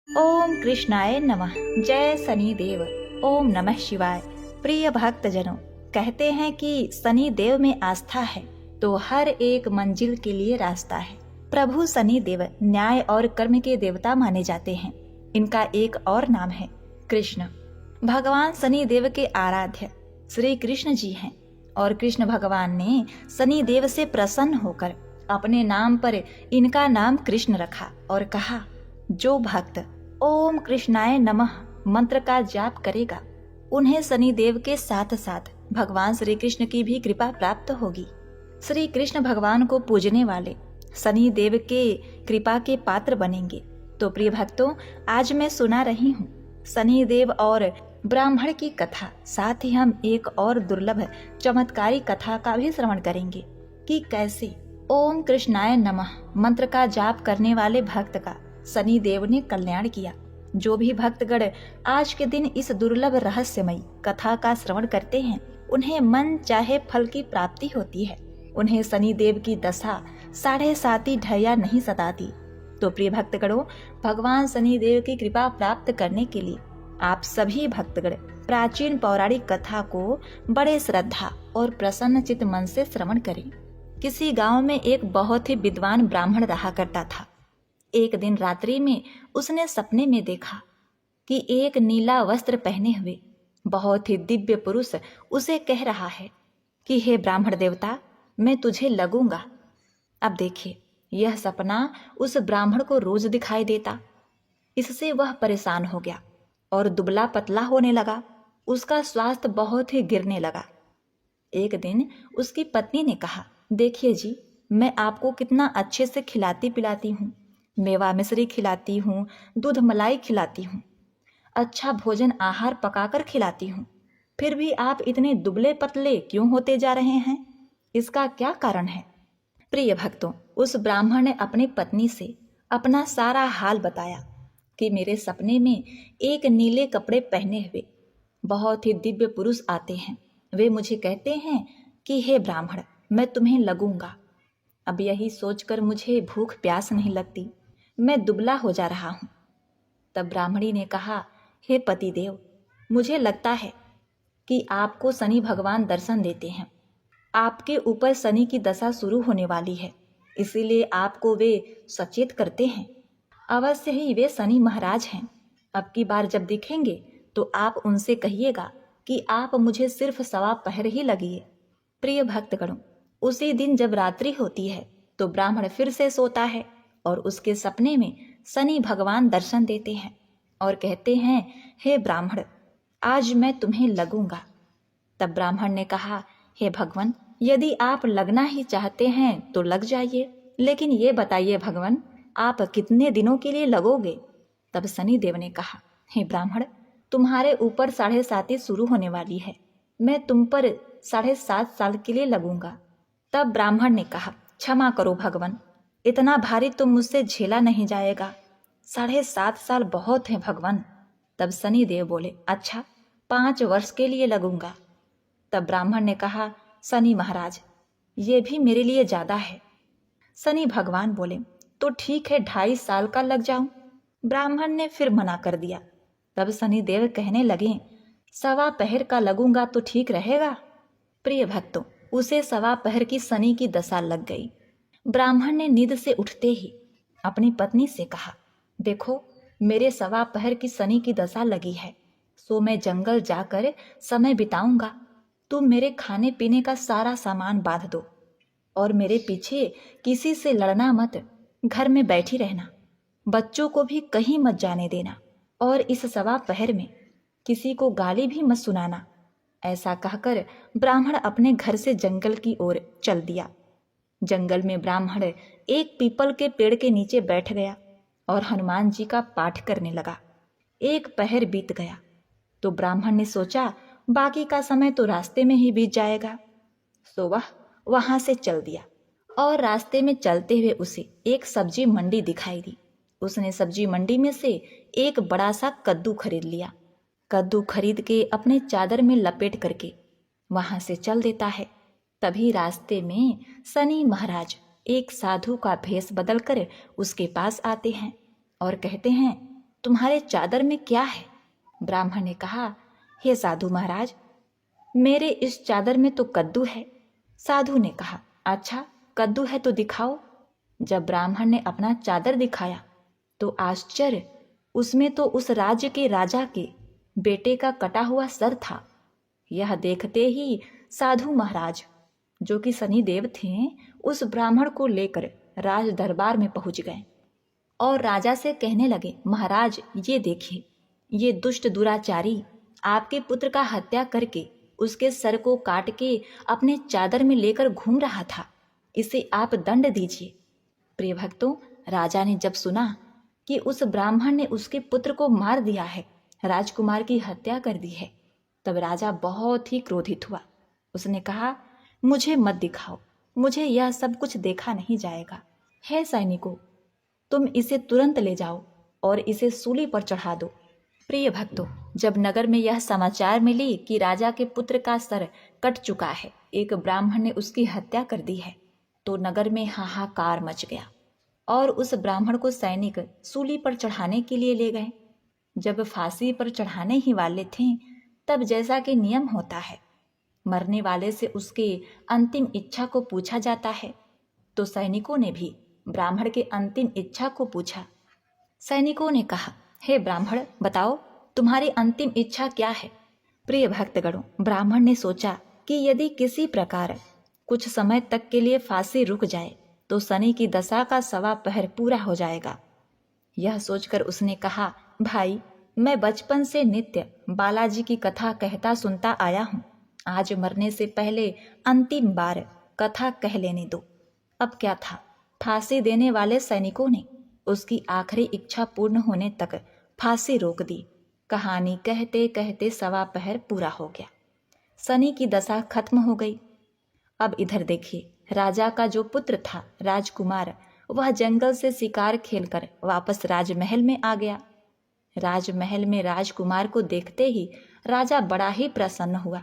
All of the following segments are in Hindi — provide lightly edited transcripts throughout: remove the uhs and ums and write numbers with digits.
ओम कृष्णाय नमः। जय शनि देव। ओम नमः शिवाय। प्रिय भक्तजनों, कहते हैं कि शनि देव में आस्था है तो हर एक मंजिल के लिए रास्ता है। प्रभु शनि देव न्याय और कर्म के देवता माने जाते हैं। इनका एक और नाम है कृष्ण। भगवान शनि देव के आराध्य श्री कृष्ण जी हैं और कृष्ण भगवान ने शनि देव से प्रसन्न होकर अपने नाम पर इनका नाम कृष्ण रखा और कहा, जो भक्त ओम कृष्णाय नमः मंत्र का जाप करेगा उन्हें शनि देव के साथ साथ भगवान श्री कृष्ण की भी कृपा प्राप्त होगी। श्री कृष्ण भगवान को पूजने वाले शनि देव के कृपा के पात्र बनेंगे। तो प्रिय भक्तों, आज मैं सुना रही हूँ शनि देव और ब्राह्मण की कथा। साथ ही हम एक और दुर्लभ चमत्कारी कथा का भी श्रवण करेंगे कि कैसे ओम कृष्णाय नमः मंत्र का जाप करने वाले भक्त का शनि देव ने कल्याण किया। जो भी भक्तगण आज के दिन इस दुर्लभ रहस्यमयी कथा का श्रवण करते हैं उन्हें मन चाहे फल की प्राप्ति होती है। उन्हें शनि देव की दशा 7.5 ढैया नहीं सताती। तो प्रिय भक्तगणों, भगवान शनि देव की कृपा प्राप्त करने के लिए आप सभी भक्तगण प्राचीन पौराणिक कथा को बड़े श्रद्धा और प्रसन्न चित्त मन से श्रवण करें। किसी गांव में एक बहुत ही विद्वान ब्राह्मण रहा करता था। एक दिन रात्रि में उसने सपने में देखा कि एक नीला वस्त्र पहने हुए बहुत ही दिव्य पुरुष उसे कह रहा है कि हे ब्राह्मण देवता, मैं तुझे लगूंगा। अब देखिए, यह सपना उस ब्राह्मण को रोज दिखाई देता। इससे वह परेशान हो गया और दुबला पतला होने लगा। उसका स्वास्थ्य बहुत ही गिरने लगा। एक दिन उसकी पत्नी ने कहा, देखिए जी, मैं आपको कितना अच्छे से खिलाती पिलाती हूँ, मेवा मिश्री खिलाती हूँ, दूध मलाई खिलाती हूँ, अच्छा भोजन आहार पकाकर खिलाती हूँ, फिर भी आप इतने दुबले पतले क्यों होते जा रहे हैं? इसका क्या कारण है? प्रिय भक्तों, उस ब्राह्मण ने अपनी पत्नी से अपना सारा हाल बताया कि मेरे सपने में एक नीले कपड़े पहने हुए बहुत ही दिव्य पुरुष आते हैं। वे मुझे कहते हैं कि हे ब्राह्मण, मैं तुम्हें लगूंगा। अब यही सोचकर मुझे भूख प्यास नहीं लगती, मैं दुबला हो जा रहा हूँ। तब ब्राह्मणी ने कहा, हे पतिदेव, मुझे लगता है कि आपको शनि भगवान दर्शन देते हैं। आपके ऊपर शनि की दशा शुरू होने वाली है, इसीलिए आपको वे सचेत करते हैं। अवश्य ही वे शनि महाराज हैं। अब की बार जब दिखेंगे तो आप उनसे कहिएगा कि आप मुझे सिर्फ 1.25 पहर ही लगिए। प्रिय भक्तगणों, उसी दिन जब रात्रि होती है तो ब्राह्मण फिर से सोता है और उसके सपने में शनि भगवान दर्शन देते हैं और कहते हैं, हे ब्राह्मण, आज मैं तुम्हें लगूंगा। तब ब्राह्मण ने कहा, हे भगवान, यदि आप लगना ही चाहते हैं तो लग जाइए, लेकिन ये बताइए भगवान, आप कितने दिनों के लिए लगोगे? तब शनि देव ने कहा, हे ब्राह्मण, तुम्हारे ऊपर 7.5 शुरू होने वाली है, मैं तुम पर 7.5 साल के लिए लगूंगा। तब ब्राह्मण ने कहा, क्षमा करो भगवान, इतना भारी तो मुझसे झेला नहीं जाएगा, 7.5 साल बहुत है भगवान। तब शनि देव बोले, अच्छा, 5 वर्ष के लिए लगूंगा। तब ब्राह्मण ने कहा, शनि महाराज, ये भी मेरे लिए ज्यादा है। शनि भगवान बोले, तो ठीक है, 2.5 साल का लग जाऊं। ब्राह्मण ने फिर मना कर दिया। तब शनि देव कहने लगे, 1.25 पहर का लगूंगा तो ठीक रहेगा। प्रिय भक्तों, उसे 1.25 पहर की शनि की दशा लग गई। ब्राह्मण ने नींद से उठते ही अपनी पत्नी से कहा, देखो, मेरे 1.25 पहर की शनि की दशा लगी है, सो मैं जंगल जाकर समय बिताऊंगा। तुम मेरे खाने पीने का सारा सामान बांध दो और मेरे पीछे किसी से लड़ना मत, घर में बैठी रहना, बच्चों को भी कहीं मत जाने देना और इस 1.25 पहर में किसी को गाली भी मत सुनाना। ऐसा कहकर ब्राह्मण अपने घर से जंगल की ओर चल दिया। जंगल में ब्राह्मण एक पीपल के पेड़ के नीचे बैठ गया और हनुमान जी का पाठ करने लगा। 1 पहर बीत गया तो ब्राह्मण ने सोचा, बाकी का समय तो रास्ते में ही बीत जाएगा, सो वह वहां से चल दिया। और रास्ते में चलते हुए उसे एक सब्जी मंडी दिखाई दी। उसने सब्जी मंडी में से एक बड़ा सा कद्दू खरीद लिया। कद्दू खरीद के अपने चादर में लपेट करके वहां से चल देता है। तभी रास्ते में शनि महाराज एक साधु का भेष बदलकर उसके पास आते हैं और कहते हैं, तुम्हारे चादर में क्या है? ब्राह्मण ने कहा, हे साधु महाराज, मेरे इस चादर में तो कद्दू है। साधु ने कहा, अच्छा कद्दू है तो दिखाओ। जब ब्राह्मण ने अपना चादर दिखाया तो आश्चर्य, उसमें तो उस राज्य के राजा के बेटे का कटा हुआ सर था। यह देखते ही साधु महाराज, जो कि शनिदेव थे, उस ब्राह्मण को लेकर राज दरबार में पहुंच गए और राजा से कहने लगे, महाराज ये देखिए, ये दुष्ट दुराचारी आपके पुत्र का हत्या करके उसके सर को काट के अपने चादर में लेकर घूम रहा था, इसे आप दंड दीजिए। प्रिय भक्तों, राजा ने जब सुना कि उस ब्राह्मण ने उसके पुत्र को मार दिया है, राजकुमार की हत्या कर दी है, तब राजा बहुत ही क्रोधित हुआ। उसने कहा, मुझे मत दिखाओ, मुझे यह सब कुछ देखा नहीं जाएगा। हे सैनिकों, तुम इसे तुरंत ले जाओ और इसे सूली पर चढ़ा दो। प्रिय भक्तों, जब नगर में यह समाचार मिली कि राजा के पुत्र का सर कट चुका है, एक ब्राह्मण ने उसकी हत्या कर दी है, तो नगर में हाहाकार मच गया और उस ब्राह्मण को सैनिक सूली पर चढ़ाने के लिए ले गए। जब फांसी पर चढ़ाने ही वाले थे, तब जैसा कि नियम होता है, मरने वाले से उसके अंतिम इच्छा को पूछा जाता है, तो सैनिकों ने भी ब्राह्मण के अंतिम इच्छा को पूछा। सैनिकों ने कहा, हे ब्राह्मण, बताओ तुम्हारी अंतिम इच्छा क्या है? प्रिय भक्तगणों, ब्राह्मण ने सोचा कि यदि किसी प्रकार कुछ समय तक के लिए फांसी रुक जाए तो शनि की दशा का 1.25 पहर पूरा हो जाएगा। यह सोचकर उसने कहा, भाई, मैं बचपन से नित्य बालाजी की कथा कहता सुनता आया हूँ, आज मरने से पहले अंतिम बार कथा कह लेने दो। अब क्या था, फांसी देने वाले सैनिकों ने उसकी आखिरी इच्छा पूर्ण होने तक फांसी रोक दी। कहानी कहते कहते 1.25 पहर पूरा हो गया, शनि की दशा खत्म हो गई। अब इधर देखिए, राजा का जो पुत्र था राजकुमार, वह जंगल से शिकार खेलकर वापस राजमहल में आ गया। राजमहल में राजकुमार को देखते ही राजा बड़ा ही प्रसन्न हुआ,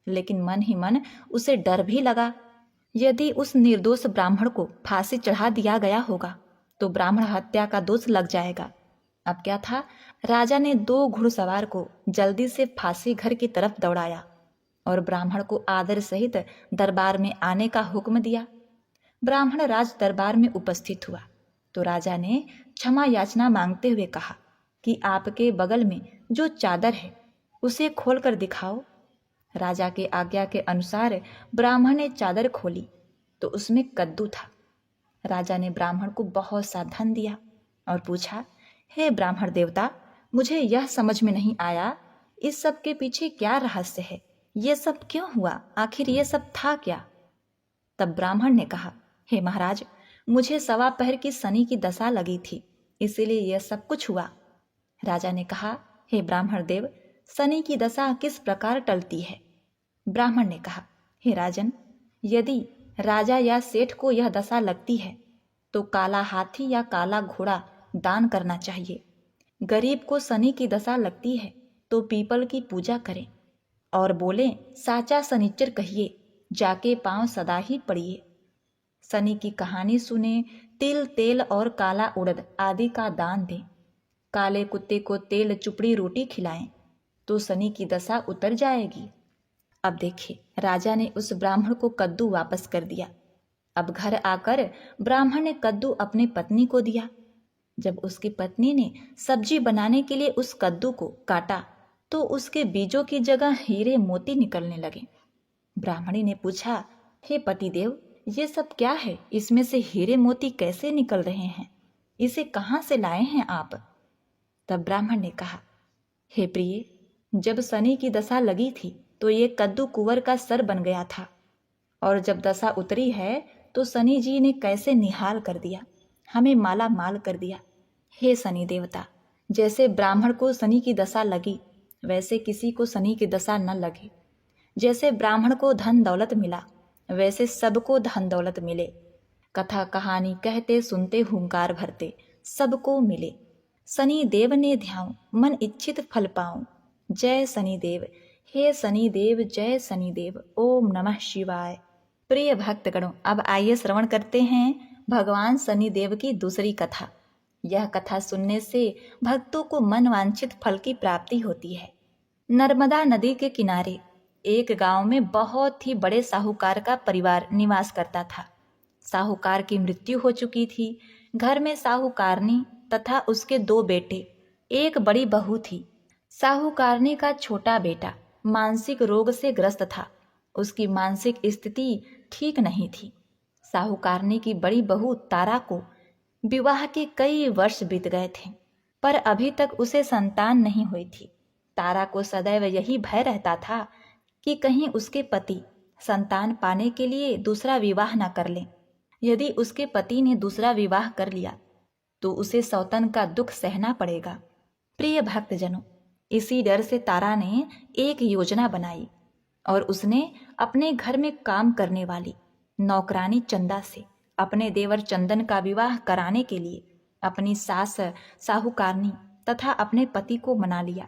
लेकिन मन ही मन उसे डर भी लगा। यदि उस निर्दोष ब्राह्मण को फांसी चढ़ा दिया गया होगा तो ब्राह्मण हत्या का दोष लग जाएगा। अब क्या था, राजा ने 2 घुड़सवार को जल्दी से फांसी घर की तरफ दौड़ाया और ब्राह्मण को आदर सहित दरबार में आने का हुक्म दिया। ब्राह्मण राज दरबार में उपस्थित हुआ तो राजा ने क्षमा याचना मांगते हुए कहा कि आपके बगल में जो चादर है उसे खोलकर दिखाओ। राजा के आज्ञा के अनुसार ब्राह्मण ने चादर खोली तो उसमें कद्दू था। राजा ने ब्राह्मण को बहुत सा धन दिया और पूछा, हे ब्राह्मण देवता, मुझे यह समझ में नहीं आया, इस सब के पीछे क्या रहस्य है? ये सब क्यों हुआ? आखिर ये सब था क्या? तब ब्राह्मण ने कहा, हे महाराज, मुझे 1.25 पहर की शनि की दशा लगी थी, इसीलिए यह सब कुछ हुआ। राजा ने कहा, हे ब्राह्मण देव, शनि की दशा किस प्रकार टलती है? ब्राह्मण ने कहा, हे राजन, यदि राजा या सेठ को यह दशा लगती है तो काला हाथी या काला घोड़ा दान करना चाहिए। गरीब को शनि की दशा लगती है तो पीपल की पूजा करें और बोले, साचा शनिचर कहिए, जाके पांव सदा ही पड़िए। शनि की कहानी सुने, तिल, तेल और काला उड़द आदि का दान दें। काले कुत्ते को तेल चुपड़ी रोटी खिलाएं तो शनि की दशा उतर जाएगी। अब देखिए, राजा ने उस ब्राह्मण को कद्दू वापस कर दिया। अब घर आकर ब्राह्मण ने कद्दू अपने पत्नी को दिया। जब उसकी पत्नी ने सब्जी बनाने के लिए उस कद्दू को काटा तो उसके बीजों की जगह हीरे मोती निकलने लगे। ब्राह्मणी ने पूछा, हे पतिदेव, ये सब क्या है? इसमें से हीरे मोती कैसे निकल रहे हैं? इसे कहाँ से लाए हैं आप? तब ब्राह्मण ने कहा, हे प्रिय, जब शनि की दशा लगी थी तो ये कद्दू कुंवर का सर बन गया था, और जब दशा उतरी है तो शनि जी ने कैसे निहाल कर दिया, हमें माला माल कर दिया। हे शनि देवता, जैसे ब्राह्मण को शनि की दशा लगी वैसे किसी को शनि की दशा न लगे। जैसे ब्राह्मण को धन दौलत मिला वैसे सबको धन दौलत मिले। कथा कहानी कहते सुनते हुंकार भरते सबको मिले। शनि देव ने ध्याऊं, मन इच्छित फल पाऊं। जय शनि देव, हे शनि देव, जय शनि देव। ओम नमः शिवाय। प्रिय भक्तगणों, अब आइए श्रवण करते हैं भगवान शनि देव की दूसरी कथा। यह कथा सुनने से भक्तों को मनवांछित फल की प्राप्ति होती है। नर्मदा नदी के किनारे एक गांव में बहुत ही बड़े साहूकार का परिवार निवास करता था। साहूकार की मृत्यु हो चुकी थी। घर में साहूकारनी तथा उसके 2 बेटे, एक बड़ी बहू थी। साहूकारनी का छोटा बेटा मानसिक रोग से ग्रस्त था। उसकी मानसिक स्थिति ठीक नहीं थी। साहूकारनी की बड़ी बहू तारा को विवाह के कई वर्ष बीत गए थे, पर अभी तक उसे संतान नहीं हुई थी। तारा को सदैव यही भय रहता था कि कहीं उसके पति संतान पाने के लिए दूसरा विवाह न कर लें। यदि उसके पति ने दूसरा विवाह कर लिया तो उसे सौतन का दुख सहना पड़ेगा। प्रिय भक्तजनों, इसी डर से तारा ने एक योजना बनाई और उसने अपने घर में काम करने वाली नौकरानी चंदा से अपने देवर चंदन का विवाह कराने के लिए अपनी सास साहूकारनी तथा अपने पति को मना लिया।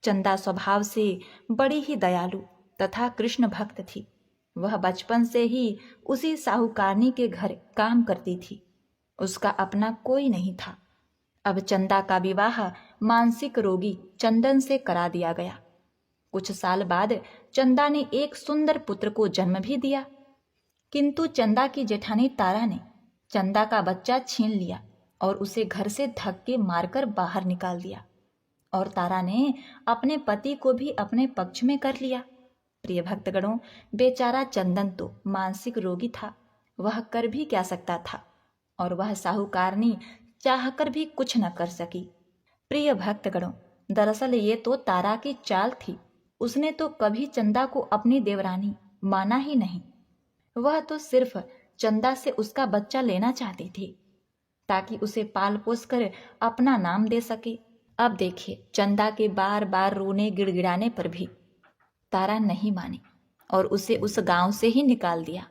चंदा स्वभाव से बड़ी ही दयालु तथा कृष्ण भक्त थी। वह बचपन से ही उसी साहूकारनी के घर काम करती थी। उसका अपना कोई नहीं था। अब चंदा का विवाह मानसिक रोगी चंदन से करा दिया गया। कुछ साल बाद चंदा ने एक सुंदर पुत्र को जन्म भी दिया, किंतु चंदा की जेठानी तारा ने चंदा का बच्चा छीन लिया और उसे घर से धक्के मारकर बाहर निकाल दिया। और तारा ने अपने पति को भी अपने पक्ष में कर लिया। प्रिय भक्तगणों, बेचारा चंदन तो मानसिक रोगी था, वह कर भी क्या सकता था, और वह साहूकारनी चाहकर भी कुछ न कर सकी। प्रिय भक्तगणों, दरअसल ये तो तारा की चाल थी। उसने तो कभी चंदा को अपनी देवरानी माना ही नहीं। वह तो सिर्फ चंदा से उसका बच्चा लेना चाहती थी ताकि उसे पाल पोस कर अपना नाम दे सके। अब देखिए, चंदा के बार बार रोने गिड़गिड़ाने पर भी तारा नहीं मानी और उसे उस गांव से ही निकाल दिया।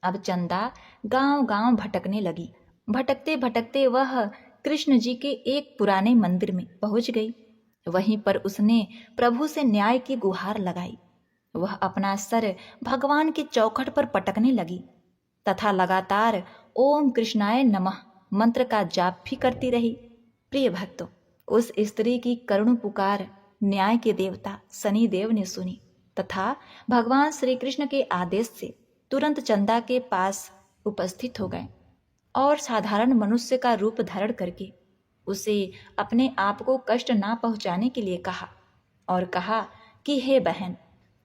अब चंदा गांव गांव भटकने लगी। भटकते भटकते वह कृष्ण जी के एक पुराने मंदिर में पहुंच गई। वहीं पर उसने प्रभु से न्याय की गुहार लगाई। वह अपना सर भगवान की चौखट पर पटकने लगी तथा लगातार ओम कृष्णाय नमः मंत्र का जाप भी करती रही। प्रिय भक्तों, उस स्त्री की करुण पुकार न्याय के देवता शनि देव ने सुनी तथा भगवान श्री कृष्ण के आदेश से तुरंत चंदा के पास उपस्थित हो गए और साधारण मनुष्य का रूप धारण करके उसे अपने आप को कष्ट ना पहुंचाने के लिए कहा और कहा कि हे बहन,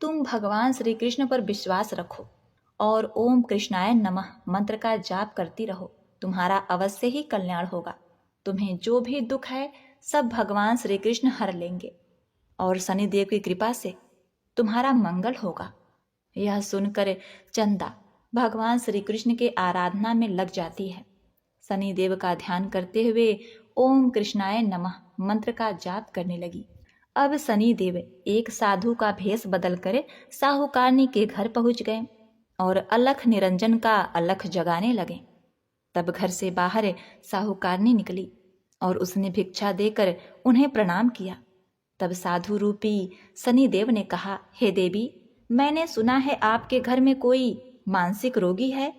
तुम भगवान श्री कृष्ण पर विश्वास रखो और ओम कृष्णाय नमः मंत्र का जाप करती रहो। तुम्हारा अवश्य ही कल्याण होगा। तुम्हें जो भी दुख है सब भगवान श्री कृष्ण हर लेंगे और शनिदेव की कृपा से तुम्हारा मंगल होगा। यह सुनकर चंदा भगवान श्री कृष्ण के आराधना में लग जाती है। शनिदेव का ध्यान करते हुए ओम कृष्णाय नमः मंत्र का जाप करने लगी। अब शनिदेव एक साधु का भेष बदलकर साहूकारनी के घर पहुंच गए और अलख निरंजन का अलख जगाने लगे। तब घर से बाहर साहूकारनी निकली और उसने भिक्षा देकर उन्हें प्रणाम किया। तब साधु रूपी शनिदेव ने कहा, हे देवी, मैंने सुना है आपके घर में कोई मानसिक रोगी है।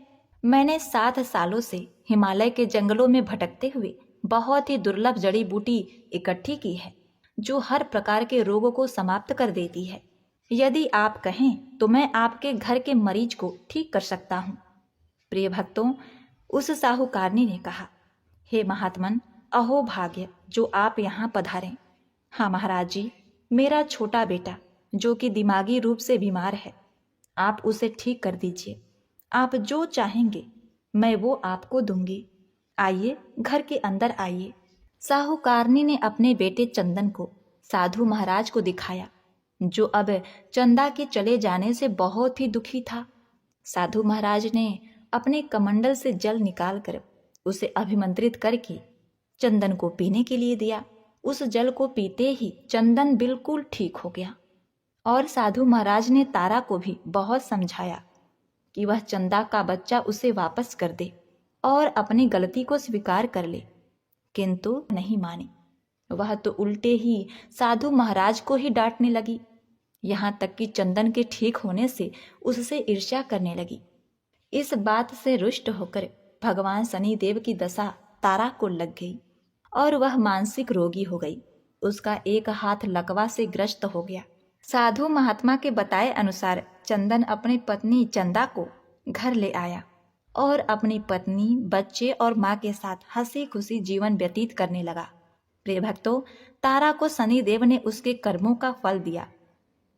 मैंने 7 सालों से हिमालय के जंगलों में भटकते हुए बहुत ही दुर्लभ जड़ी बूटी इकट्ठी की है जो हर प्रकार के रोगों को समाप्त कर देती है। यदि आप कहें तो मैं आपके घर के मरीज को ठीक कर सकता हूँ। प्रिय भक्तों, उस साहूकारनी ने कहा, हे महात्मन, अहो भाग्य जो आप यहाँ पधारें। हाँ महाराज जी, मेरा छोटा बेटा जो कि दिमागी रूप से बीमार है, आप उसे ठीक कर दीजिए। आप जो चाहेंगे मैं वो आपको दूंगी। आइए, घर के अंदर आइए। साहूकारनी ने अपने बेटे चंदन को साधु महाराज को दिखाया, जो अब चंदा के चले जाने से बहुत ही दुखी था। साधु महाराज ने अपने कमंडल से जल निकालकर उसे अभिमंत्रित करके चंदन को पीने के लिए दिया। उस जल को पीते ही चंदन बिल्कुल ठीक हो गया और साधु महाराज ने तारा को भी बहुत समझाया कि वह चंदा का बच्चा उसे वापस कर दे और अपनी गलती को स्वीकार कर ले, किंतु नहीं मानी। वह तो उल्टे ही साधु महाराज को ही डांटने लगी, यहाँ तक कि चंदन के ठीक होने से उससे ईर्ष्या करने लगी। इस बात से रुष्ट होकर भगवान शनिदेव की दशा तारा को लग गई और वह मानसिक रोगी हो गई। उसका एक हाथ लकवा से ग्रस्त हो गया। साधु महात्मा के बताए अनुसार चंदन अपनी पत्नी चंदा को घर ले आया और अपनी पत्नी, बच्चे और माँ के साथ हंसी खुशी जीवन व्यतीत करने लगा। प्रिय भक्तों, तारा को शनिदेव ने उसके कर्मों का फल दिया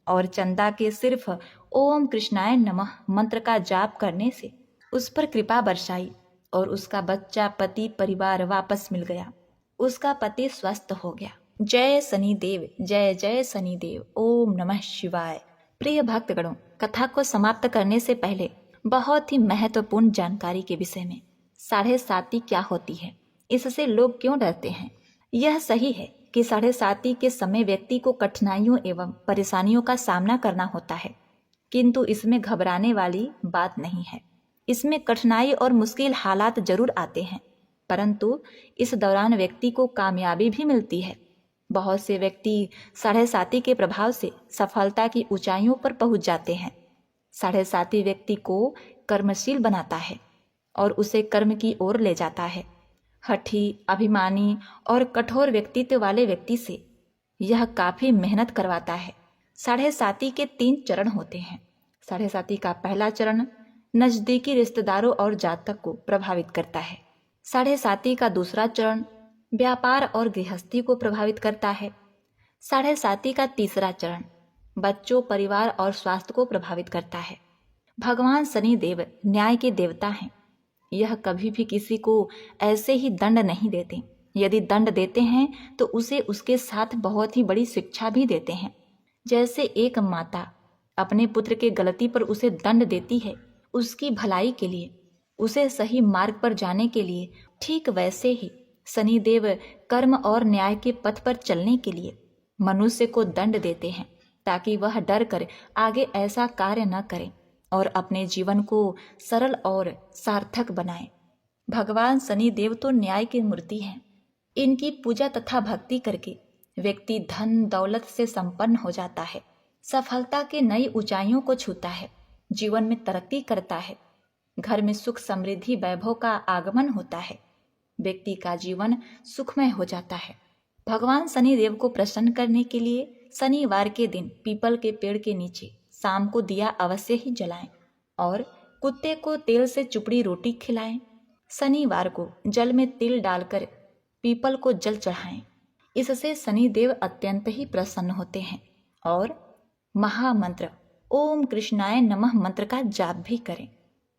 और चंदा के सिर्फ ओम कृष्णाय नमः मंत्र का जाप करने से उस पर कृपा बरसाई और उसका बच्चा, पति, परिवार वापस मिल गया। उसका पति स्वस्थ हो गया। जय शनिदेव, जय जय शनिदेव, ओम नमः शिवाय। प्रिय भक्तगणों, कथा को समाप्त करने से पहले बहुत ही महत्वपूर्ण जानकारी के विषय में। 7.5 क्या होती है, इससे लोग क्यों डरते हैं? यह सही है कि 7.5 के समय व्यक्ति को कठिनाइयों एवं परेशानियों का सामना करना होता है, किंतु इसमें घबराने वाली बात नहीं है। इसमें कठिनाई और मुश्किल हालात जरूर आते हैं, परंतु इस दौरान व्यक्ति को कामयाबी भी मिलती है। बहुत से व्यक्ति 7.5 के प्रभाव से सफलता की ऊंचाइयों पर पहुंच जाते हैं। 7.5 व्यक्ति को कर्मशील बनाता है और उसे कर्म की ओर ले जाता है। हठी, अभिमानी और कठोर व्यक्तित्व वाले व्यक्ति से यह काफी मेहनत करवाता है। 7.5 के 3 चरण होते हैं। 7.5 का पहला चरण नजदीकी रिश्तेदारों और जातक को प्रभावित करता है। 7.5 का दूसरा चरण व्यापार और गृहस्थी को प्रभावित करता है। 7.5 का तीसरा चरण बच्चों, परिवार और स्वास्थ्य को प्रभावित करता है। भगवान शनिदेव न्याय के देवता हैं। यह कभी भी किसी को ऐसे ही दंड नहीं देते। यदि दंड देते हैं तो उसे उसके साथ बहुत ही बड़ी शिक्षा भी देते हैं। जैसे एक माता अपने पुत्र के गलती पर उसे दंड देती है उसकी भलाई के लिए, उसे सही मार्ग पर जाने के लिए, ठीक वैसे ही शनिदेव कर्म और न्याय के पथ पर चलने के लिए मनुष्य को दंड देते हैं, ताकि वह डर कर आगे ऐसा कार्य न करे और अपने जीवन को सरल और सार्थक बनाए। भगवान शनिदेव तो न्याय की मूर्ति हैं। इनकी पूजा तथा भक्ति करके व्यक्ति धन दौलत से संपन्न हो जाता है, सफलता के नई ऊंचाइयों को छूता है, जीवन में तरक्की करता है, घर में सुख समृद्धि वैभव का आगमन होता है, व्यक्ति का जीवन सुखमय हो जाता है। भगवान शनिदेव को प्रसन्न करने के लिए शनिवार के दिन पीपल के पेड़ के नीचे शाम को दिया अवश्य ही जलाएं और कुत्ते को तेल से चुपड़ी रोटी खिलाएं। शनिवार को जल में तिल डालकर पीपल को जल चढ़ाएं। इससे शनिदेव अत्यंत ही प्रसन्न होते हैं। और महामंत्र ओम कृष्णाय नमः मंत्र का जाप भी करें।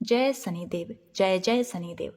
जय शनिदेव, जय जय शनिदेव।